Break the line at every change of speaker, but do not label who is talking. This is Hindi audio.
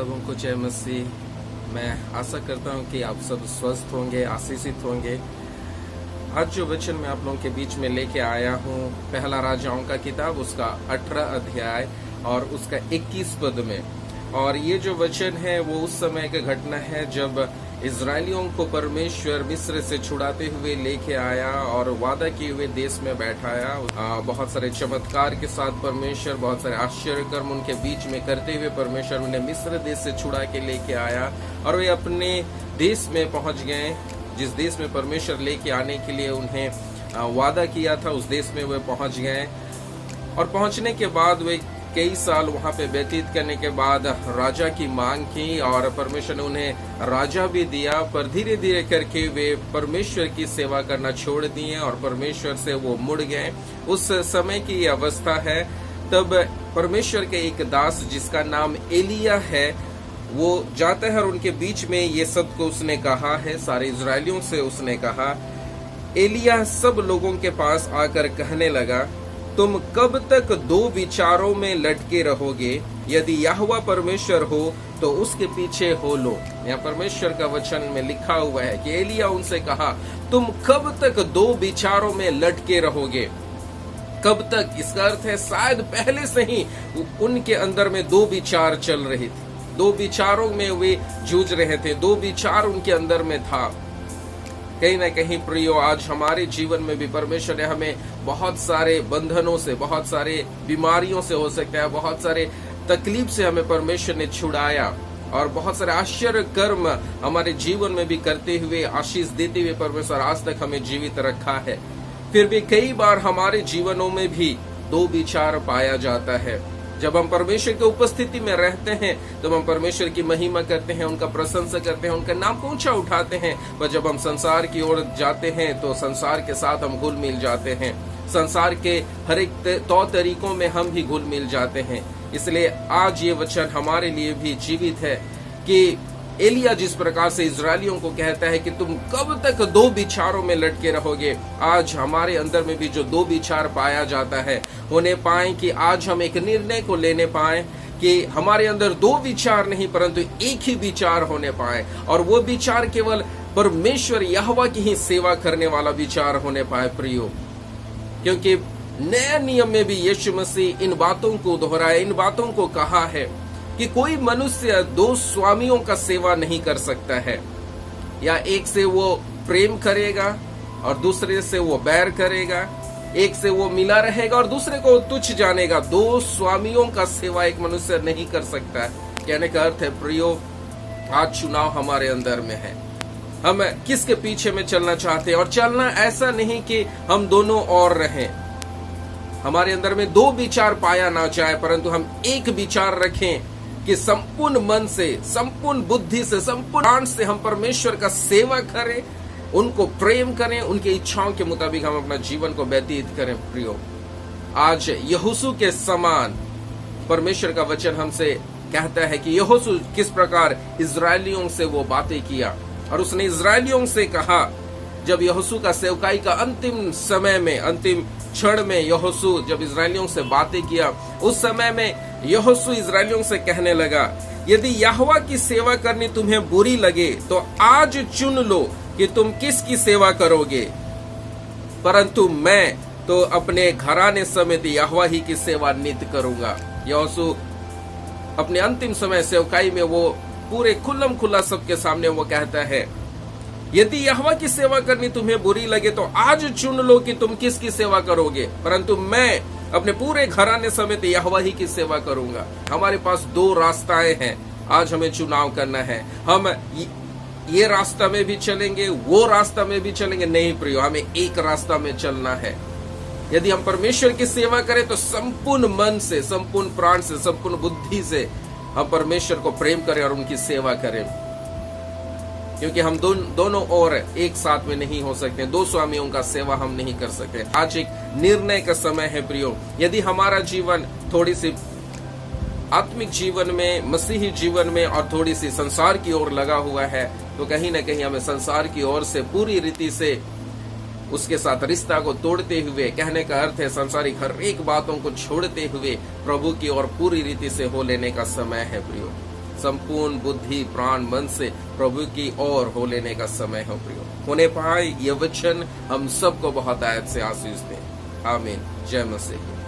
सबों को जय मसीह। मैं आशा करता हूं कि आप सब स्वस्थ होंगे, आशीषित होंगे। आज जो वचन मैं आप लोगों के बीच में लेके आया हूं, पहला राजाओं का किताब, उसका 18 अध्याय और उसका 21 पद में। और ये जो वचन है वो उस समय की घटना है जब इजरायलियों को परमेश्वर मिस्र से छुड़ाते हुए लेके आया और वादा किए हुए देश में बैठाया। बहुत सारे चमत्कार के साथ परमेश्वर बहुत सारे आश्चर्य कर्म उनके बीच में करते हुए परमेश्वर उन्हें मिस्र देश से छुड़ा के लेके आया और वे अपने देश में पहुंच गए, जिस देश में परमेश्वर लेके आने के लिए उन्हें वादा किया था, उस देश में वे पहुंच गए। और पहुंचने के बाद वे कई साल वहां पे व्यतीत करने के बाद राजा की मांग की और परमेश्वर ने उन्हें राजा भी दिया। पर धीरे धीरे करके वे परमेश्वर की सेवा करना छोड़ दिए और परमेश्वर से वो मुड़ गए। उस समय की अवस्था है, तब परमेश्वर के एक दास जिसका नाम एलिया है, वो जाता है और उनके बीच में ये सब को उसने कहा है, सारे इजरायलियों से उसने कहा। एलिया सब लोगों के पास आकर कहने लगा, तुम कब तक दो विचारों में लटके रहोगे? यदि यहोवा परमेश्वर हो तो उसके पीछे हो लो। यहाँ परमेश्वर का वचन में लिखा हुआ है कि एलिया उनसे कहा, तुम कब तक दो विचारों में लटके रहोगे? कब तक? इसका अर्थ है शायद पहले से ही उनके अंदर में दो विचार चल रहे थे, दो विचारों में वे जूझ रहे थे, दो विचार उनके अंदर में था। कहीं ना कहीं प्रियो, आज हमारे जीवन में भी परमेश्वर ने हमें बहुत सारे बंधनों से, बहुत सारे बीमारियों से, हो सकता है बहुत सारे तकलीफ से हमें परमेश्वर ने छुड़ाया और बहुत सारे आश्चर्य कर्म हमारे जीवन में भी करते हुए, आशीष देते हुए परमेश्वर आज तक हमें जीवित रखा है। फिर भी कई बार हमारे जीवनों में भी दो विचार पाया जाता है। जब हम परमेश्वर की उपस्थिति में रहते हैं तो हम परमेश्वर की महिमा करते हैं, उनका प्रशंसा करते हैं, उनका नाम को ऊंचा उठाते हैं। पर जब हम संसार की ओर जाते हैं तो संसार के साथ हम घुल मिल जाते हैं, संसार के हर एक तौर तरीकों में हम भी घुल मिल जाते हैं। इसलिए आज ये वचन हमारे लिए भी जीवित है कि एलिया जिस प्रकार से इजरायलियों को कहता है कि तुम कब तक दो विचारों में लटके रहोगे, आज हमारे अंदर में भी जो दो विचार पाया जाता है, होने पाए कि आज हम एक निर्णय को लेने पाए कि हमारे अंदर दो विचार नहीं परंतु एक ही विचार होने पाए, और वो विचार केवल परमेश्वर यहोवा की ही सेवा करने वाला विचार होने पाए प्रियो। क्योंकि नए नियम में भी यीशु मसीह इन बातों को दोहराया, इन बातों को कहा है कि कोई मनुष्य दो स्वामियों का सेवा नहीं कर सकता है। या एक से वो प्रेम करेगा और दूसरे से वो बैर करेगा, एक से वो मिला रहेगा और दूसरे को तुच्छ जानेगा। दो स्वामियों का सेवा एक मनुष्य नहीं कर सकता है। कहने का अर्थ है प्रियो, आज चुनाव हमारे अंदर में है, हम किसके पीछे में चलना चाहते हैं। और चलना ऐसा नहीं कि हम दोनों और रहें, हमारे अंदर में दो विचार पाया ना जाए, परंतु हम एक विचार रखें कि संपूर्ण मन से, संपूर्ण बुद्धि से, संपूर्ण प्राण से हम परमेश्वर का सेवा करें, उनको प्रेम करें, उनकी इच्छाओं के मुताबिक हम अपना जीवन को व्यतीत करें प्रियो। आज यहोशू के समान परमेश्वर का वचन हमसे कहता है कि यहोशू किस प्रकार इजरायलियों से वो बातें किया, और उसने इजरायलियों से कहा, जब यहोशू का सेवकाई का अंतिम समय में, अंतिम क्षण में यहोशू जब इजरायलियों से बातें किया, उस समय में यहोशू इजरायलियों से कहने लगा, यदि यहोवा की सेवा करनी तुम्हें बुरी लगे तो आज चुन लो कि तुम किसकी सेवा करोगे, परंतु मैं तो अपने घराने समेत यहोवा ही की सेवा नित्य करूंगा। यहोशू अपने अंतिम समय सेवकाई में वो पूरे खुल्लम खुल्ला सबके सामने वो कहता है, यदि यहोवा की सेवा करनी तुम्हें बुरी लगे तो आज चुन लो कि तुम किसकी सेवा करोगे, परंतु मैं अपने पूरे घराने समेत यहोवा ही की सेवा करूंगा। हमारे पास दो रास्ताएं हैं, आज हमें चुनाव करना है। हम ये रास्ता में भी चलेंगे, वो रास्ता में भी चलेंगे, नहीं प्रियो, हमें एक रास्ता में चलना है। यदि हम परमेश्वर की सेवा करें तो संपूर्ण मन से, संपूर्ण प्राण से, संपूर्ण बुद्धि से हम परमेश्वर को प्रेम करें और उनकी सेवा करें, क्योंकि हम दोनों और एक साथ में नहीं हो सकते, दो स्वामियों का सेवा हम नहीं कर सकते। आज एक निर्णय का समय है प्रियो। यदि हमारा जीवन थोड़ी सी आत्मिक जीवन में, मसीही जीवन में और थोड़ी सी संसार की ओर लगा हुआ है, तो कहीं ना कहीं हमें संसार की ओर से पूरी रीति से उसके साथ रिश्ता को तोड़ते हुए, कहने का अर्थ है संसारिक हर एक बातों को छोड़ते हुए प्रभु की ओर पूरी रीति से हो लेने का समय है प्रियो। संपूर्ण बुद्धि प्राण मन से प्रभु की ओर हो लेने का समय हो प्रियो। होने पाए यह वचन हम सबको बहुत आयत से आशीष दे। आमीन। जय मसीह।